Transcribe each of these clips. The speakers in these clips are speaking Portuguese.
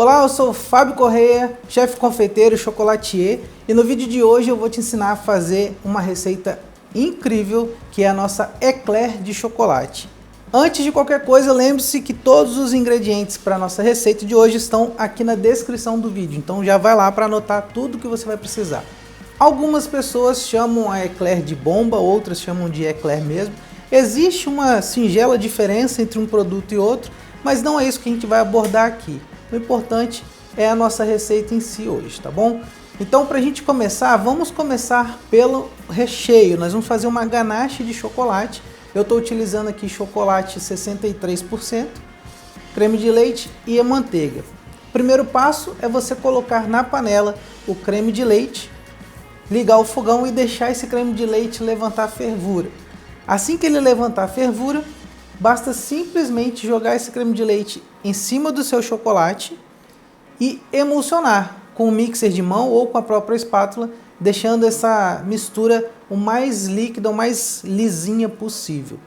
Olá, eu sou o Fábio Correia, chefe confeiteiro chocolatier, e no vídeo de hoje eu vou te ensinar a fazer uma receita incrível que é a nossa eclair de chocolate. Antes de qualquer coisa, lembre-se que todos os ingredientes para a nossa receita de hoje estão aqui na descrição do vídeo, então já vai lá para anotar tudo que você vai precisar. Algumas pessoas chamam a eclair de bomba, outras chamam de eclair mesmo. Existe uma singela diferença entre um produto e outro, mas não é isso que a gente vai abordar aqui. O importante é a nossa receita em si hoje, tá bom? Então, para a gente começar, vamos começar pelo recheio. Nós vamos fazer uma ganache de chocolate. Eu estou utilizando aqui chocolate 63%, creme de leite e a manteiga. O primeiro passo é você colocar na panela o creme de leite, ligar o fogão e deixar esse creme de leite levantar fervura. Assim que ele levantar fervura, basta simplesmente jogar esse creme de leite em cima do seu chocolate e emulsionar com o mixer de mão ou com a própria espátula, deixando essa mistura o mais líquida, o mais lisinha possível.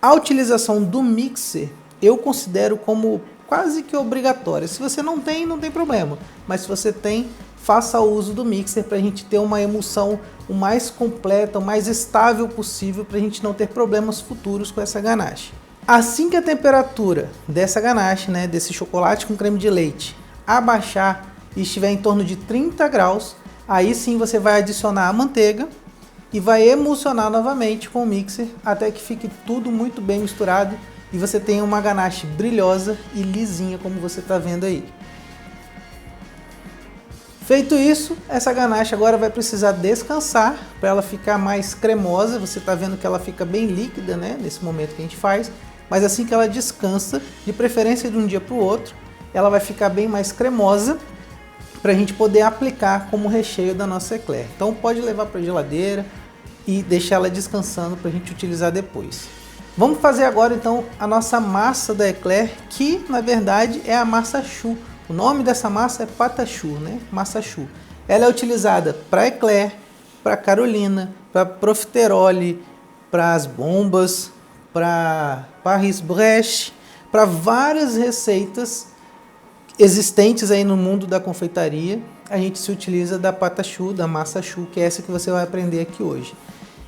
A utilização do mixer eu considero como quase que obrigatória. Se você não tem problema, mas se você tem, faça uso do mixer para a gente ter uma emulsão o mais completa, o mais estável possível, para a gente não ter problemas futuros com essa ganache. Assim que a temperatura dessa ganache, desse chocolate com creme de leite, abaixar e estiver em torno de 30 graus, aí sim você vai adicionar a manteiga e vai emulsionar novamente com o mixer até que fique tudo muito bem misturado e você tenha uma ganache brilhosa e lisinha como você está vendo aí. Feito isso, essa ganache agora vai precisar descansar para ela ficar mais cremosa. Você está vendo que ela fica bem líquida, nesse momento que a gente faz. Mas assim que ela descansa, de preferência de um dia para o outro, ela vai ficar bem mais cremosa para a gente poder aplicar como recheio da nossa eclair. Então pode levar para a geladeira e deixar ela descansando para a gente utilizar depois. Vamos fazer agora então a nossa massa da eclair, que na verdade é a massa choux. O nome dessa massa é patachoux, massa choux. Ela é utilizada para eclair, para carolina, para profiterole, para as bombas, para Paris-Brest, para várias receitas existentes aí no mundo da confeitaria. A gente se utiliza da patachoux, da massa choux, que é essa que você vai aprender aqui hoje.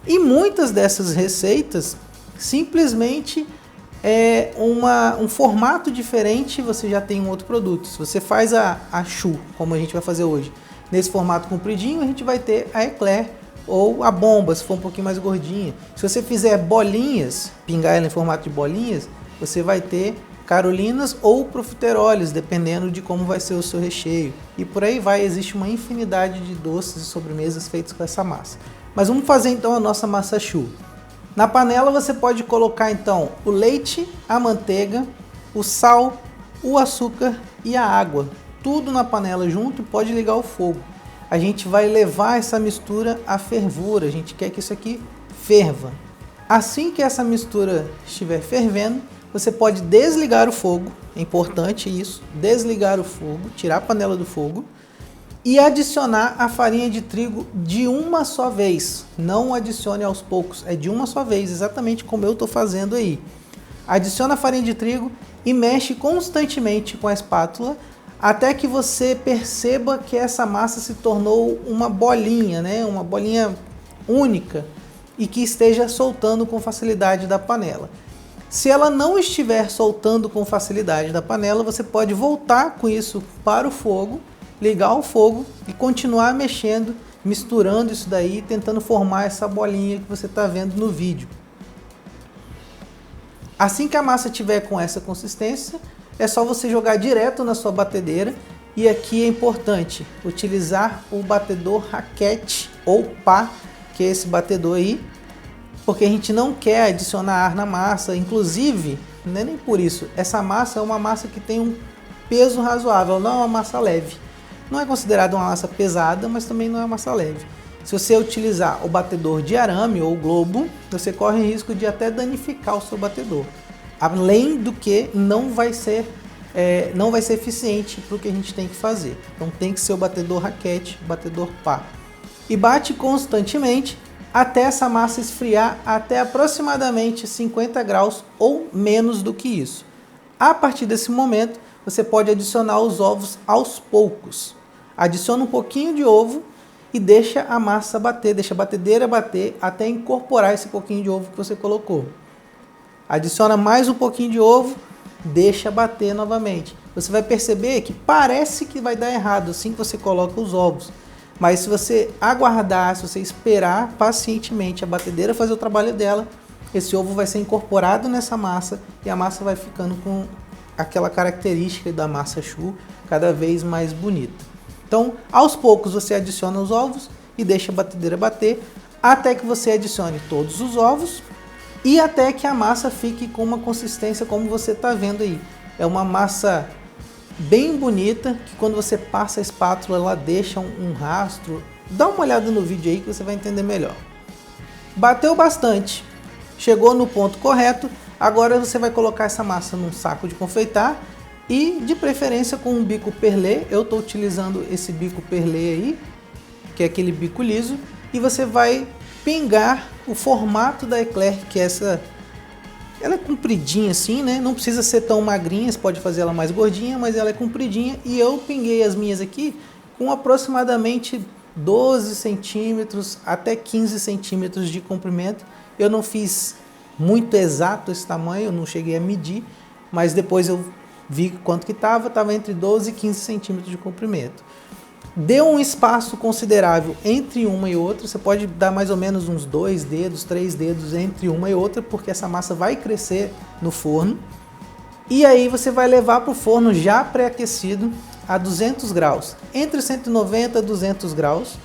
E muitas dessas receitas simplesmente um formato diferente, você já tem um outro produto. Se você faz a choux, como a gente vai fazer hoje, nesse formato compridinho, a gente vai ter a eclair ou a bomba, se for um pouquinho mais gordinha. Se você fizer bolinhas, pingar ela em formato de bolinhas, você vai ter carolinas ou profiteroles, dependendo de como vai ser o seu recheio. E por aí vai, existe uma infinidade de doces e sobremesas feitos com essa massa. Mas vamos fazer então a nossa massa choux. Na panela você pode colocar então o leite, a manteiga, o sal, o açúcar e a água. Tudo na panela junto e pode ligar o fogo. A gente vai levar essa mistura à fervura, a gente quer que isso aqui ferva. Assim que essa mistura estiver fervendo, você pode desligar o fogo, é importante isso, desligar o fogo, tirar a panela do fogo e adicionar a farinha de trigo de uma só vez. Não adicione aos poucos, é de uma só vez, exatamente como eu estou fazendo aí. Adiciona a farinha de trigo e mexe constantemente com a espátula até que você perceba que essa massa se tornou uma bolinha, uma bolinha única e que esteja soltando com facilidade da panela. Se ela não estiver soltando com facilidade da panela, você pode voltar com isso para o fogo, ligar o fogo e continuar mexendo, misturando isso daí, tentando formar essa bolinha que você está vendo no vídeo. Assim que a massa tiver com essa consistência, é só você jogar direto na sua batedeira. E aqui é importante utilizar o batedor raquete ou pá, que é esse batedor aí, porque a gente não quer adicionar ar na massa. Inclusive, não é nem por isso, essa massa é uma massa que tem um peso razoável, não é uma massa leve. Não é considerada uma massa pesada, mas também não é uma massa leve. Se você utilizar o batedor de arame ou globo, você corre o risco de até danificar o seu batedor. Além do que não vai ser eficiente para o que a gente tem que fazer. Então tem que ser o batedor raquete, batedor pá. E bate constantemente até essa massa esfriar até aproximadamente 50 graus ou menos do que isso. A partir desse momento, você pode adicionar os ovos aos poucos. Adiciona um pouquinho de ovo e deixa a massa bater, deixa a batedeira bater até incorporar esse pouquinho de ovo que você colocou. Adiciona mais um pouquinho de ovo, deixa bater novamente. Você vai perceber que parece que vai dar errado assim que você coloca os ovos. Mas se você aguardar, se você esperar pacientemente a batedeira fazer o trabalho dela, esse ovo vai ser incorporado nessa massa e a massa vai ficando com aquela característica da massa choux cada vez mais bonita. Então, aos poucos você adiciona os ovos e deixa a batedeira bater até que você adicione todos os ovos e até que a massa fique com uma consistência como você está vendo aí. É uma massa bem bonita, que quando você passa a espátula ela deixa um rastro. Dá uma olhada no vídeo aí que você vai entender melhor. Bateu bastante, chegou no ponto correto, agora você vai colocar essa massa num saco de confeitar e de preferência com um bico perlé. Eu estou utilizando esse bico perlé aí, que é aquele bico liso, e você vai pingar o formato da eclair, que é essa... Ela é compridinha assim, né? Não precisa ser tão magrinha, você pode fazer ela mais gordinha, mas ela é compridinha. E eu pinguei as minhas aqui com aproximadamente 12 centímetros até 15 centímetros de comprimento. Eu não fiz muito exato esse tamanho, eu não cheguei a medir, mas depois eu vi quanto que estava entre 12 e 15 centímetros de comprimento. Deu um espaço considerável entre uma e outra, você pode dar mais ou menos uns 2 dedos, 3 dedos entre uma e outra, porque essa massa vai crescer no forno. E aí você vai levar para o forno já pré-aquecido a 200 graus, entre 190 e 200 graus,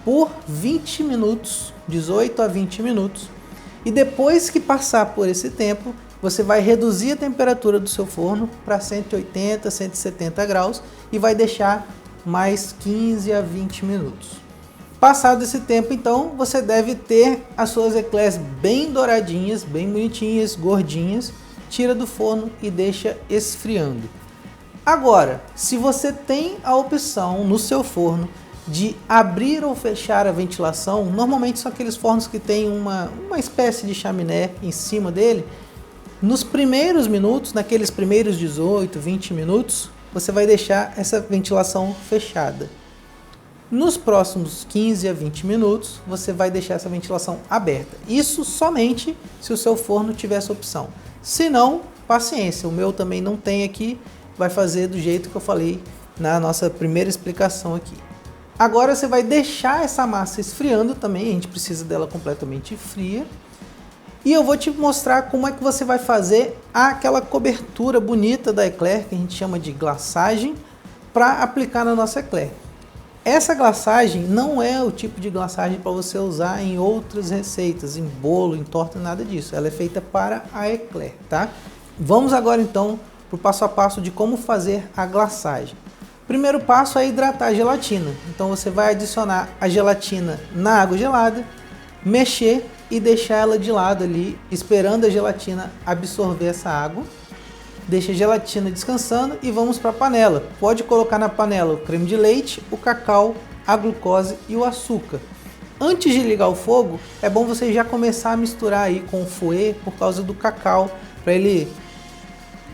por 20 minutos, 18 a 20 minutos. E depois que passar por esse tempo, você vai reduzir a temperatura do seu forno para 180, 170 graus e vai deixar mais 15 a 20 minutos. Passado esse tempo, então, você deve ter as suas eclairs bem douradinhas, bem bonitinhas, gordinhas. Tira do forno e deixa esfriando. Agora, se você tem a opção no seu forno de abrir ou fechar a ventilação, normalmente são aqueles fornos que tem uma espécie de chaminé em cima dele. Nos primeiros minutos, naqueles primeiros 18, 20 minutos, você vai deixar essa ventilação fechada. Nos próximos 15 a 20 minutos, você vai deixar essa ventilação aberta. Isso somente se o seu forno tiver essa opção. Se não, paciência, o meu também não tem aqui, vai fazer do jeito que eu falei na nossa primeira explicação aqui. Agora você vai deixar essa massa esfriando também, a gente precisa dela completamente fria. E eu vou te mostrar como é que você vai fazer aquela cobertura bonita da eclair, que a gente chama de glaçagem, para aplicar na nossa eclair. Essa glaçagem não é o tipo de glaçagem para você usar em outras receitas, em bolo, em torta, nada disso. Ela é feita para a eclair, tá? Vamos agora então para o passo a passo de como fazer a glaçagem. Primeiro passo é hidratar a gelatina. Então você vai adicionar a gelatina na água gelada, mexer e deixar ela de lado ali, esperando a gelatina absorver essa água. Deixa a gelatina descansando e vamos para a panela. Pode colocar na panela o creme de leite, o cacau, a glucose e o açúcar. Antes de ligar o fogo, é bom você já começar a misturar aí com o fouet por causa do cacau, para ele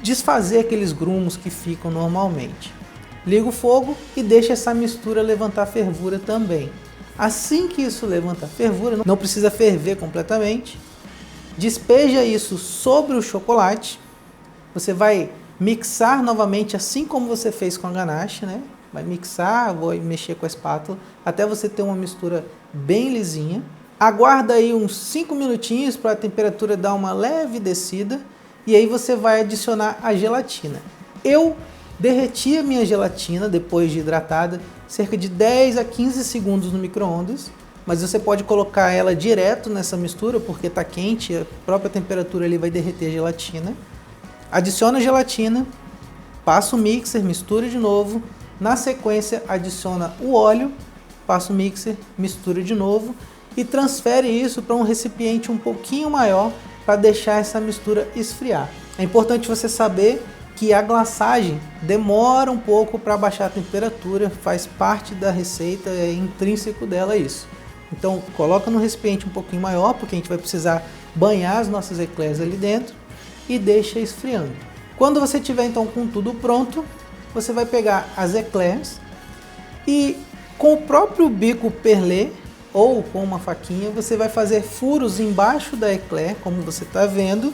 desfazer aqueles grumos que ficam normalmente. Liga o fogo e deixa essa mistura levantar fervura também. Assim que isso levanta fervura, não precisa ferver completamente, despeja isso sobre o chocolate. Você vai mixar novamente, assim como você fez com a ganache, né? Vai mixar, vou mexer com a espátula, até você ter uma mistura bem lisinha. Aguarda aí uns 5 minutinhos para a temperatura dar uma leve descida, e aí você vai adicionar a gelatina. Eu derreti a minha gelatina depois de hidratada, cerca de 10 a 15 segundos no micro-ondas, mas você pode colocar ela direto nessa mistura, porque está quente, a própria temperatura ali vai derreter a gelatina. Adiciona a gelatina, passa o mixer, mistura de novo, na sequência adiciona o óleo, passa o mixer, mistura de novo e transfere isso para um recipiente um pouquinho maior para deixar essa mistura esfriar. É importante você saber que a glaçagem demora um pouco para baixar a temperatura, faz parte da receita, é intrínseco dela isso. Então coloca no recipiente um pouquinho maior, porque a gente vai precisar banhar as nossas eclairs ali dentro, e deixa esfriando. Quando você tiver então com tudo pronto, você vai pegar as eclairs e com o próprio bico perlé ou com uma faquinha, você vai fazer furos embaixo da eclair, como você está vendo,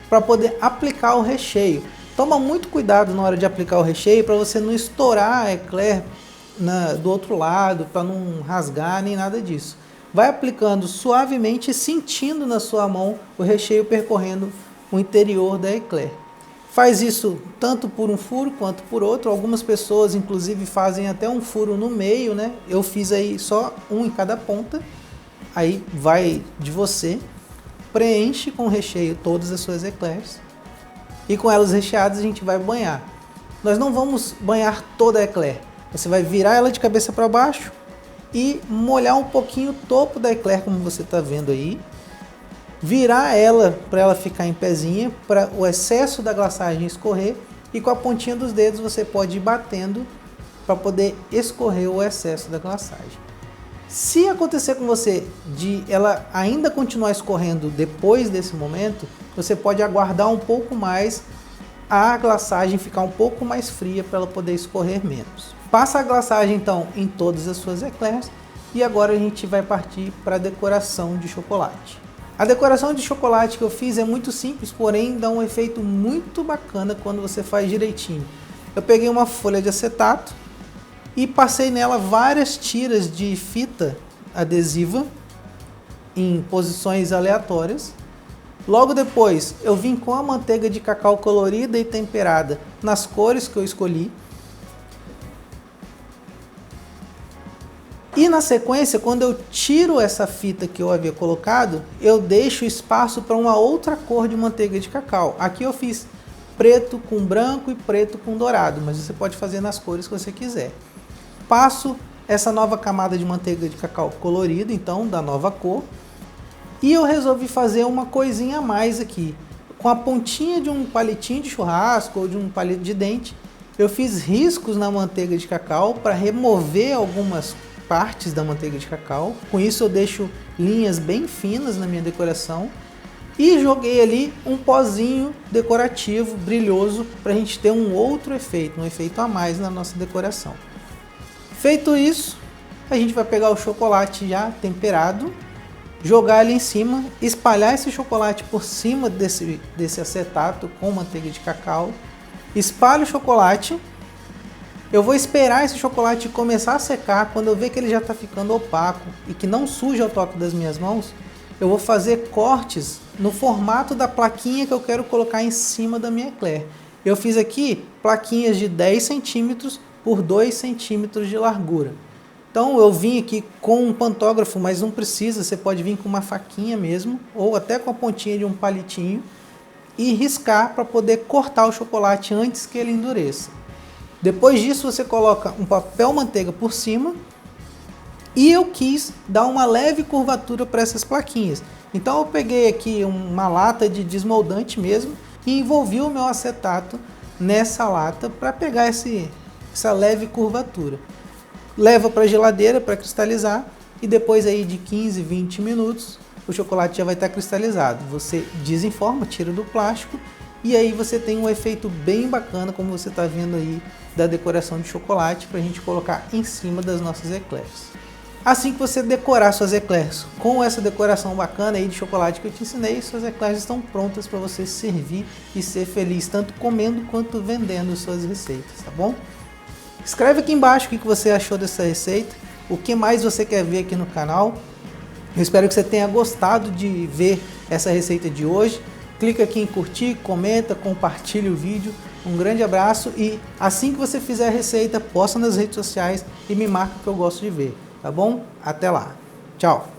para poder aplicar o recheio. Toma muito cuidado na hora de aplicar o recheio para você não estourar a eclair do outro lado, para não rasgar nem nada disso. Vai aplicando suavemente e sentindo na sua mão o recheio percorrendo o interior da eclair. Faz isso tanto por um furo quanto por outro. Algumas pessoas inclusive fazem até um furo no meio, né? Eu fiz aí só um em cada ponta. Aí vai de você. Preenche com recheio todas as suas eclairs. E com elas recheadas a gente vai banhar. Nós não vamos banhar toda a eclair. Você vai virar ela de cabeça para baixo e molhar um pouquinho o topo da eclair, como você está vendo aí. Virar ela para ela ficar em pezinha, para o excesso da glaçagem escorrer. E com a pontinha dos dedos você pode ir batendo para poder escorrer o excesso da glaçagem. Se acontecer com você de ela ainda continuar escorrendo depois desse momento, você pode aguardar um pouco mais a glaçagem ficar um pouco mais fria para ela poder escorrer menos. Passa a glaçagem então em todas as suas eclairs e agora a gente vai partir para a decoração de chocolate. A decoração de chocolate que eu fiz é muito simples, porém dá um efeito muito bacana quando você faz direitinho. Eu peguei uma folha de acetato e passei nela várias tiras de fita adesiva em posições aleatórias. Logo depois eu vim com a manteiga de cacau colorida e temperada nas cores que eu escolhi. E na sequência, quando eu tiro essa fita que eu havia colocado, eu deixo espaço para uma outra cor de manteiga de cacau. Aqui eu fiz preto com branco e preto com dourado, mas você pode fazer nas cores que você quiser. Passo essa nova camada de manteiga de cacau colorida, então, da nova cor. E eu resolvi fazer uma coisinha a mais aqui. Com a pontinha de um palitinho de churrasco ou de um palito de dente, eu fiz riscos na manteiga de cacau para remover algumas partes da manteiga de cacau. Com isso eu deixo linhas bem finas na minha decoração. E joguei ali um pozinho decorativo, brilhoso, para a gente ter um outro efeito, um efeito a mais na nossa decoração. Feito isso, a gente vai pegar o chocolate já temperado, jogar ele em cima, espalhar esse chocolate por cima desse acetato com manteiga de cacau, espalho o chocolate. Eu vou esperar esse chocolate começar a secar. Quando eu ver que ele já está ficando opaco e que não suja o toque das minhas mãos, eu vou fazer cortes no formato da plaquinha que eu quero colocar em cima da minha eclair. Eu fiz aqui plaquinhas de 10 centímetros por 2 centímetros de largura. Então eu vim aqui com um pantógrafo, mas não precisa, você pode vir com uma faquinha mesmo, ou até com a pontinha de um palitinho, e riscar para poder cortar o chocolate antes que ele endureça. Depois disso você coloca um papel manteiga por cima, e eu quis dar uma leve curvatura para essas plaquinhas. Então eu peguei aqui uma lata de desmoldante mesmo, e envolvi o meu acetato nessa lata para pegar essa leve curvatura. Leva para a geladeira para cristalizar e depois aí de 15, 20 minutos o chocolate já vai estar cristalizado. Você desenforma, tira do plástico e aí você tem um efeito bem bacana, como você está vendo aí, da decoração de chocolate para a gente colocar em cima das nossas eclairs. Assim que você decorar suas eclairs com essa decoração bacana aí de chocolate que eu te ensinei, suas eclairs estão prontas para você servir e ser feliz, tanto comendo quanto vendendo suas receitas, tá bom? Escreve aqui embaixo o que você achou dessa receita, o que mais você quer ver aqui no canal. Eu espero que você tenha gostado de ver essa receita de hoje. Clica aqui em curtir, comenta, compartilha o vídeo. Um grande abraço e assim que você fizer a receita, posta nas redes sociais e me marca que eu gosto de ver, tá bom? Até lá. Tchau!